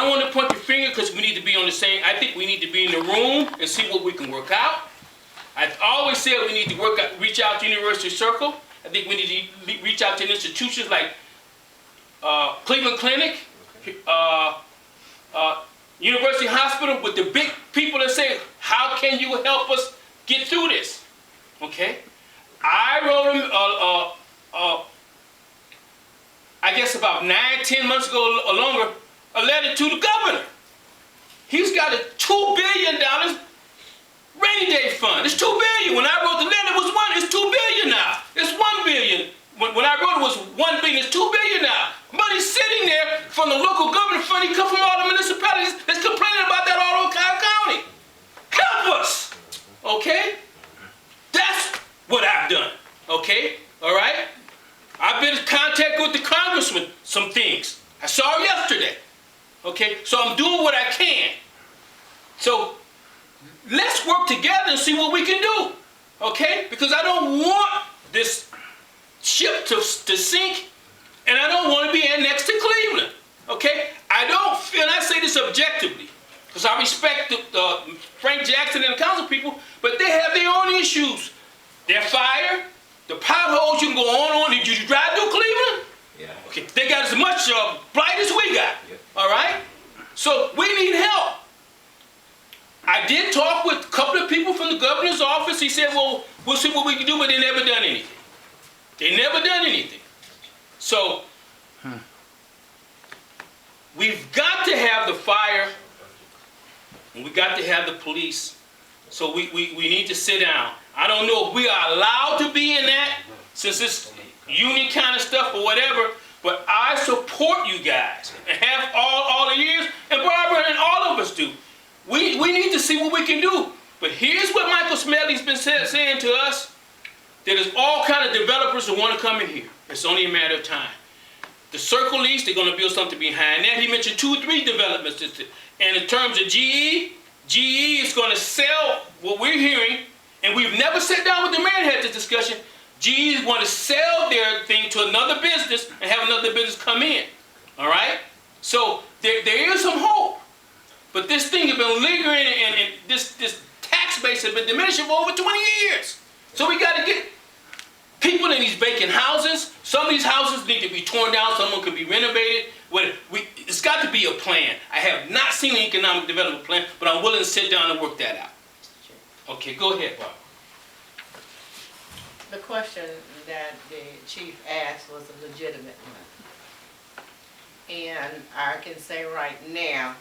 don't want to point the finger because we need to be on the same. I think we need to be in the room and see what we can work out. I've always said we need to reach out to University Circle. I think we need to reach out to institutions like Cleveland Clinic, University Hospital, with the big people that say, how can you help us get through this? Okay? I wrote them, I guess about 9-10 months ago or longer, a letter to the governor. He's got a $2 billion rainy day fund. It's $2 billion. When I wrote the letter, it was one. It's $2 billion now. It's $1 billion. When I wrote it, was $1 billion. It's $2 billion now. Money's sitting there from the local government fund. It comes from all the municipalities that's complaining about that all over Cobb County. Help us. Okay? That's what I've done. Okay? All right? I've been in contact with the congressman, some things. I saw him yesterday. Okay? So I'm doing what I can. So let's work together and see what we can do. Okay? Because I don't want this ship to sink, and I don't want to be annexed to Cleveland. Okay? I don't feel, and I say this objectively, because I respect Frank Jackson and the council people, but they have their own issues. Their fire, the potholes, you can go on. Did you drive through Cleveland? Yeah. Okay. They got as much blight as we got. Yep. All right? So we need help. I did talk with a couple of people from the governor's office. He said, well, we'll see what we can do, but they never done anything. They never done anything. So we've got to have the fire, and we got to have the police. So we need to sit down. I don't know if we are allowed to be in that, since it's union kind of stuff or whatever, but I support you guys, and have all the years, and Barbara and all of us do. We need to see what we can do. But here's what Michael Smedley's been saying to us. There's all kind of developers that want to come in here. It's only a matter of time. The Circle East, they're going to build something behind that. He mentioned 2 or 3 developments. And in terms of GE is going to sell what we're hearing, and we've never sat down with the mayor and had this discussion. GE is going to sell their thing to another business and have another business come in. All right? So there is some hope. But this thing has been lingering, and this tax base has been diminishing for over 20 years. So we got to get people in these vacant houses. Some of these houses need to be torn down. Some of them could be renovated. It's got to be a plan. I have not seen an economic development plan, but I'm willing to sit down and work that out. Okay, go ahead, Bob. The question that the chief asked was a legitimate one. And I can say right now,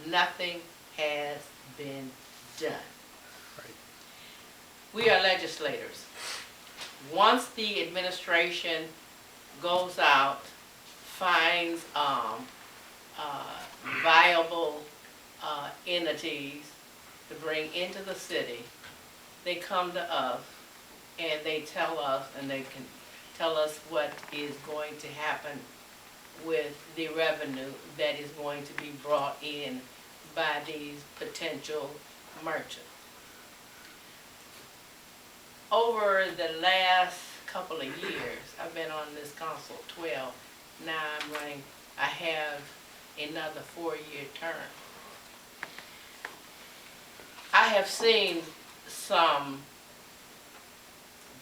nothing has been done. Right. We are legislators. Once the administration goes out, finds viable entities to bring into the city, they come to us and they tell us, and they can tell us what is going to happen with the revenue that is going to be brought in by these potential merchants. Over the last couple of years, I've been on this council 12, now I'm running, I have another 4-year term. I have seen some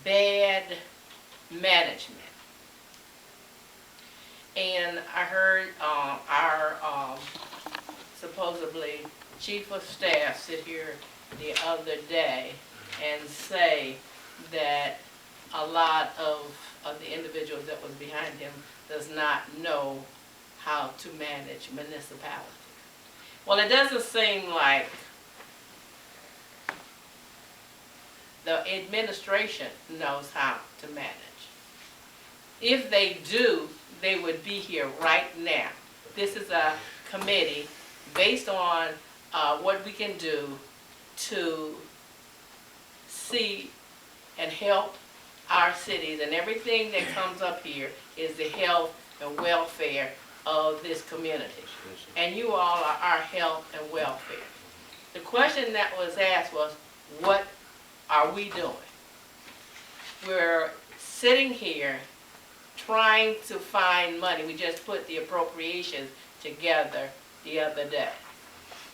bad management. And I heard our supposedly chief of staff sit here the other day and say that a lot of the individuals that was behind him does not know how to manage municipality. Well, it doesn't seem like the administration knows how to manage. If they do, they would be here right now. This is a committee based on what we can do to see and help our cities, and everything that comes up here is the health and welfare of this community. And you all are our health and welfare. The question that was asked was, what are we doing? We're sitting here trying to find money. We just put the appropriations together the other day.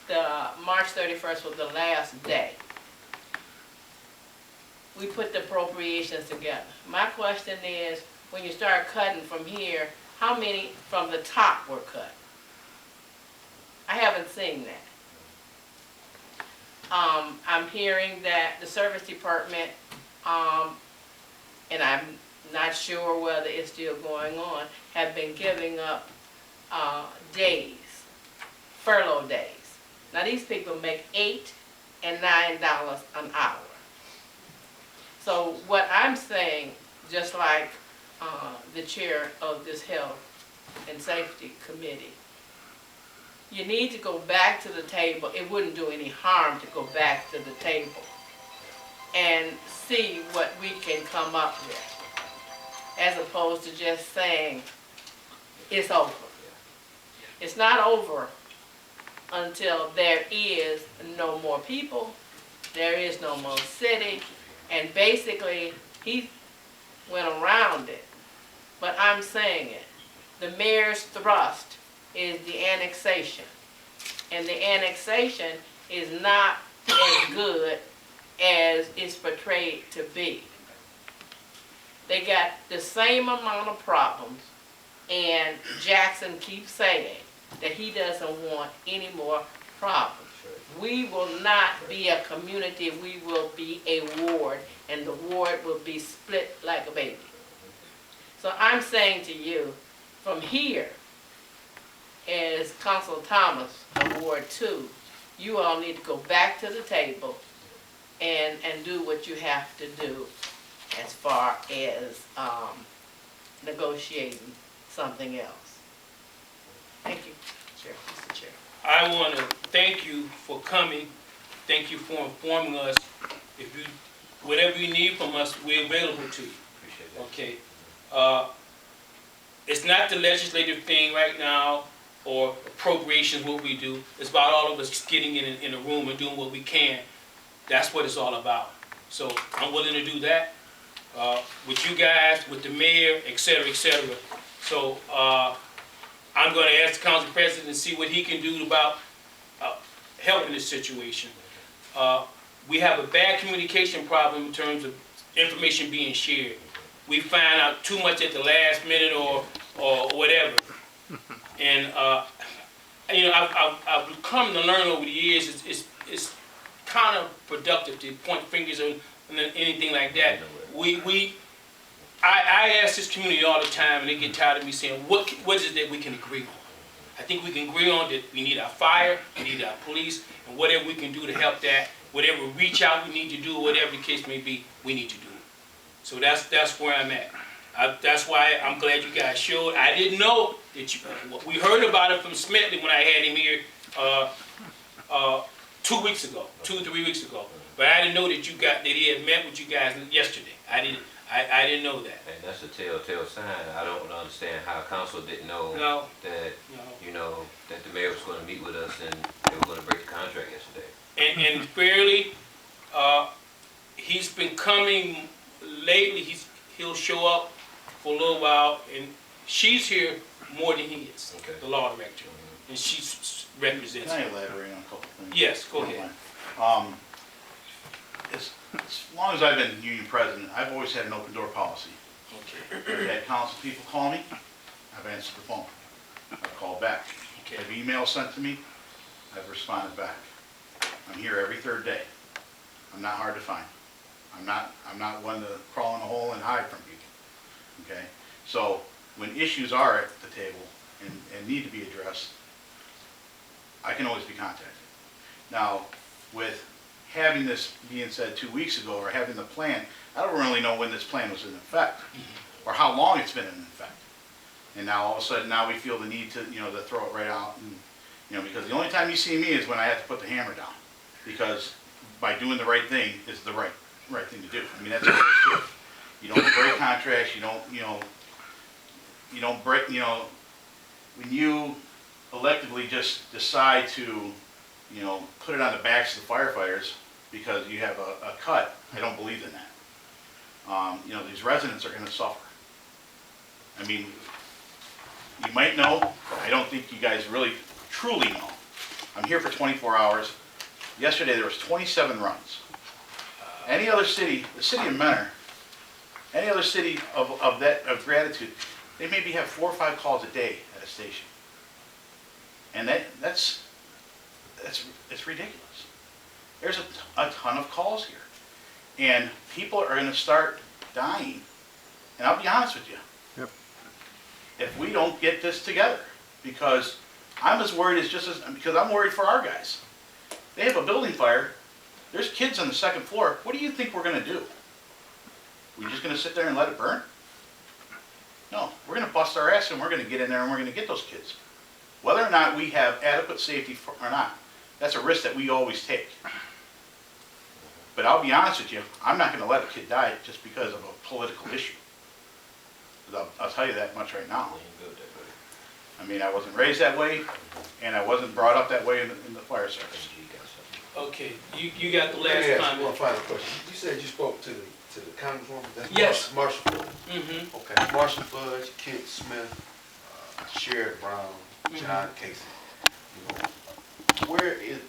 The March 31st was the last day. We put the appropriations together. My question is, when you start cutting from here, how many from the top were cut? I haven't seen that. I'm hearing that the service department, and I'm not sure whether it's still going on, have been giving up days, furlough days. Now these people make $8 and $9 an hour. So what I'm saying, just like the chair of this Health and Safety Committee, you need to go back to the table. It wouldn't do any harm to go back to the table and see what we can come up with, as opposed to just saying it's over. It's not over until there is no more people, there is no more city, and basically he went around it. But I'm saying it. The mayor's thrust is the annexation. And the annexation is not as good as it's portrayed to be. They got the same amount of problems, and Jackson keeps saying that he doesn't want any more problems. We will not be a community, we will be a ward, and the ward will be split like a baby. So I'm saying to you, from here, as Council Thomas of Ward 2, you all need to go back to the table and do what you have to do as far as negotiating something else. Thank you, Chair, Mr. Chair. I want to thank you for coming. Thank you for informing us. If you, whatever you need from us, we're available to you. Appreciate that. Okay. It's not the legislative thing right now, or appropriations, what we do. It's about all of us getting in a room and doing what we can. That's what it's all about. So I'm willing to do that with you guys, with the mayor, et cetera, et cetera. So I'm going to ask the council president to see what he can do about helping this situation. We have a bad communication problem in terms of information being shared. We find out too much at the last minute or whatever. And you know, I've come to learn over the years it's kind of productive to point fingers on anything like that. I ask this community all the time, and they get tired of me saying, what is it that we can agree on? I think we can agree on that we need our fire, we need our police, and whatever we can do to help that, whatever reach out we need to do, whatever the case may be, we need to do it. So that's where I'm at. That's why I'm glad you guys showed. I didn't know that you, we heard about it from Smedley when I had him here 2 weeks ago, 2 or 3 weeks ago. But I didn't know that he had met with you guys yesterday. I didn't know that. And that's a telltale sign. I don't understand how council didn't know that, you know, that the mayor was going to meet with us and they were going to break the contract yesterday. And fairly, he's been coming lately. He'll show up for a little while, and she's here more than he is, Okay. the law director, and she represents Can I him. elaborate on a couple things? Yes, go ahead. As long as I've been union president, I've always had an open door policy. Okay. I've had council people call me, I've answered the phone, I've called back. Okay. I've emails sent to me, I've responded back. I'm here every third day. I'm not hard to find. I'm not one to crawl in a hole and hide from people. Okay? So when issues are at the table and need to be addressed, I can always be contacted. Now, with having this being said 2 weeks ago, or having the plan, I don't really know when this plan was in effect, or how long it's been in effect. And now all of a sudden, now we feel the need to, you know, to throw it right out, and, you know, because the only time you see me is when I have to put the hammer down, because by doing the right thing is the right thing to do. I mean, that's what it's true. You don't break contracts. You don't break. You know, when you electively just decide to, you know, put it on the backs of the firefighters because you have a cut, I don't believe in that. You know, these residents are going to suffer. I mean, you might know, I don't think you guys really truly know. I'm here for 24 hours. Yesterday there was 27 runs. Any other city, the city of Mentor, any other city of gratitude, they maybe have 4 or 5 calls a day at a station. And it's ridiculous. There's a ton of calls here. And people are gonna start dying. And I'll be honest with you. Yep. If we don't get this together, because I'm as worried because I'm worried for our guys. They have a building fire. There's kids on the 2nd floor. What do you think we're gonna do? We just gonna sit there and let it burn? No, we're gonna bust our ass and we're gonna get in there and we're gonna get those kids. Whether or not we have adequate safety or not, that's a risk that we always take. But I'll be honest with you, I'm not gonna let a kid die just because of a political issue. I'll tell you that much right now. I mean, I wasn't raised that way, and I wasn't brought up that way in the fire service. Okay, you got the Let last me ask you comment. one final question. You said you spoke to the congresswoman? That's Yes. Marshall Fudge. Mm-hmm. Okay, Marshall Fudge, Kent Smith, Sherrod Brown, John Casey. You know,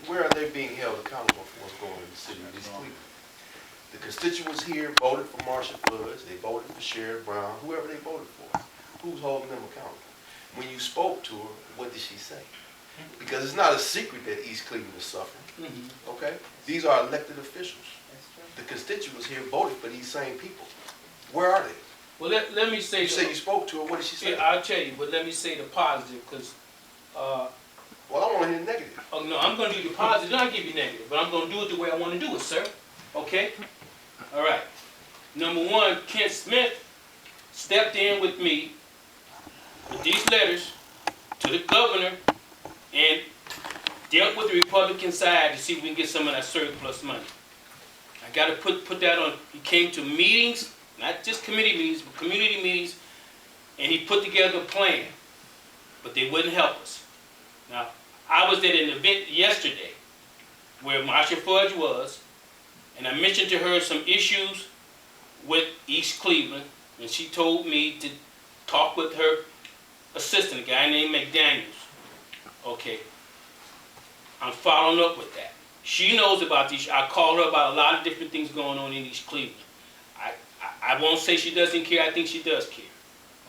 where are they being held accountable for what's going on in the city of East Cleveland? The constituents here voted for Marshall Fudge, they voted for Sherrod Brown, whoever they voted for. Who's holding them accountable? When you spoke to her, what did she say? Because it's not a secret that East Cleveland is suffering, okay? These are elected officials. The constituents here voted for these same people. Where are they? Well, let me say. You say you spoke to her, what did she say? Yeah, I'll tell you, but let me say the positive, because, Well, I want to hear the negative. oh no, I'm going to do the positive, then I'll give you negative, but I'm going to do it the way I want to do it, sir. Okay? All right. Number one, Kent Smith stepped in with me with these letters to the governor and dealt with the Republican side to see if we can get some of that surplus money. I got to put that on. He came to meetings, not just committee meetings, but community meetings, and he put together a plan, but they wouldn't help us. Now, I was at an event yesterday where Marsha Fudge was, and I mentioned to her some issues with East Cleveland, and she told me to talk with her assistant, a guy named McDaniels. Okay, I'm following up with that. She knows about these. I call her about a lot of different things going on in East Cleveland. I won't say she doesn't care. I think she does care.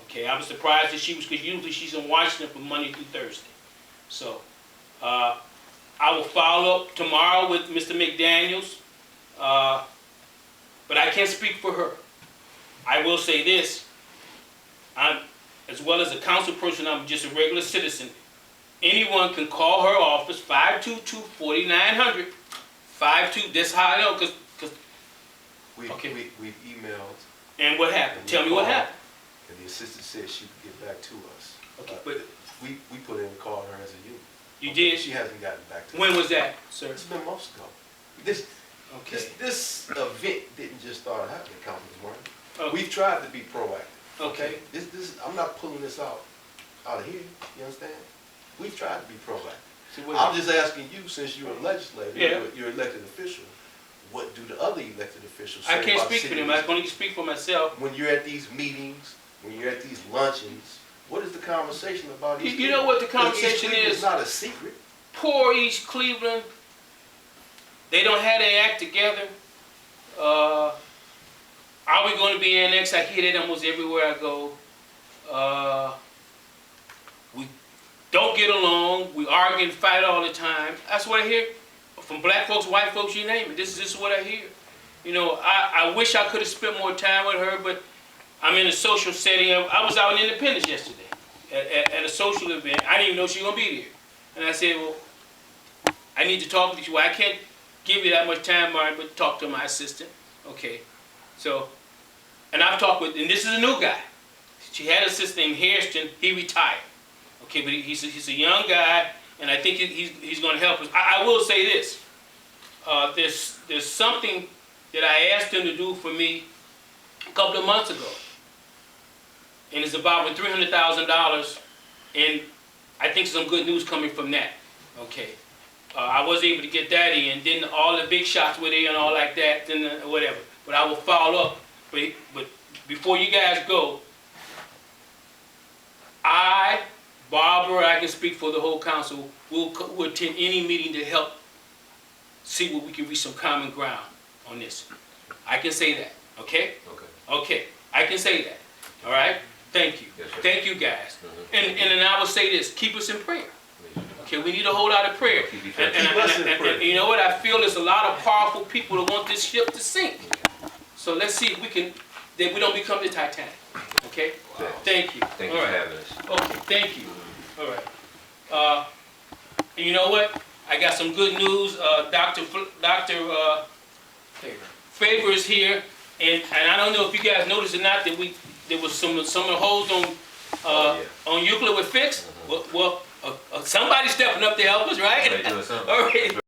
Okay, I was surprised that she was, because usually she's in Washington from Monday through Thursday. So I will follow up tomorrow with Mr. McDaniels, but I can't speak for her. I will say this: as well as a council person, I'm just a regular citizen. Anyone can call her office, 522-4900. 52, that's how I know, because We've emailed. And what happened? Tell me what happened. And the assistant said she would get back to us. Okay, but we put in and called her as a unit. you did? She hasn't gotten back to us. When was that, sir? It's been months ago. Okay. This event didn't just start happening, Councilman Martin. Okay. We've tried to be proactive. Okay. This I'm not pulling this out of here. You understand? We've tried to be proactive. So what- I'm just asking you, since you're a legislator, Yeah. you're an elected official, what do the other elected officials say I can't about speak for city them. I can only speak for myself. when you're at these meetings, when you're at these luncheons? What is the conversation about? East You know what the Cleveland? Because conversation East Cleveland is? not a secret. Poor East Cleveland. They don't have their act together. Are we going to be annexed? I hear that almost everywhere I go. We don't get along. We argue and fight all the time. That's what I hear from black folks, white folks, you name it. This is what I hear. You know, I wish I could have spent more time with her, but I'm in a social setting. I was out in Independence yesterday at a social event. I didn't even know she was going to be there. And I said, well, I need to talk with you. Well, I can't give you that much time, Martin, but talk to my assistant. Okay. So, and I've talked with, and this is a new guy. She had an assistant named Hairston. He retired. Okay, but he's a young guy, and I think he's going to help us. I will say this. There's something that I asked him to do for me a couple of months ago. And it's about $300,000, and I think some good news coming from that. Okay. I was able to get that in. Then all the big shots were there and all like that, then whatever. But I will follow up. But before you guys go, I Barbara, I can speak for the whole council, we'll attend any meeting to help see where we can reach some common ground on this. I can say that, okay? Okay. Okay, I can say that, all right? Thank you. Yes, sir. Thank you, guys. Mhm. And then I will say this, keep us in prayer. Okay, we need a whole lot of prayer. Keep you And, faithful. Keep us in prayer. and you know what? I feel there's a lot of powerful people that want this ship to sink. So let's see if we can, that we don't become the Titanic. Okay? Wow. Thank you. Thank All you for right. having us. Okay, thank you. All right. And you know what? I got some good news. Dr. Favor is here, and I don't know if you guys noticed or not that there was some of the holes on on Euclid were fixed. Well, somebody stepping up to help us, right? They doing something. All right,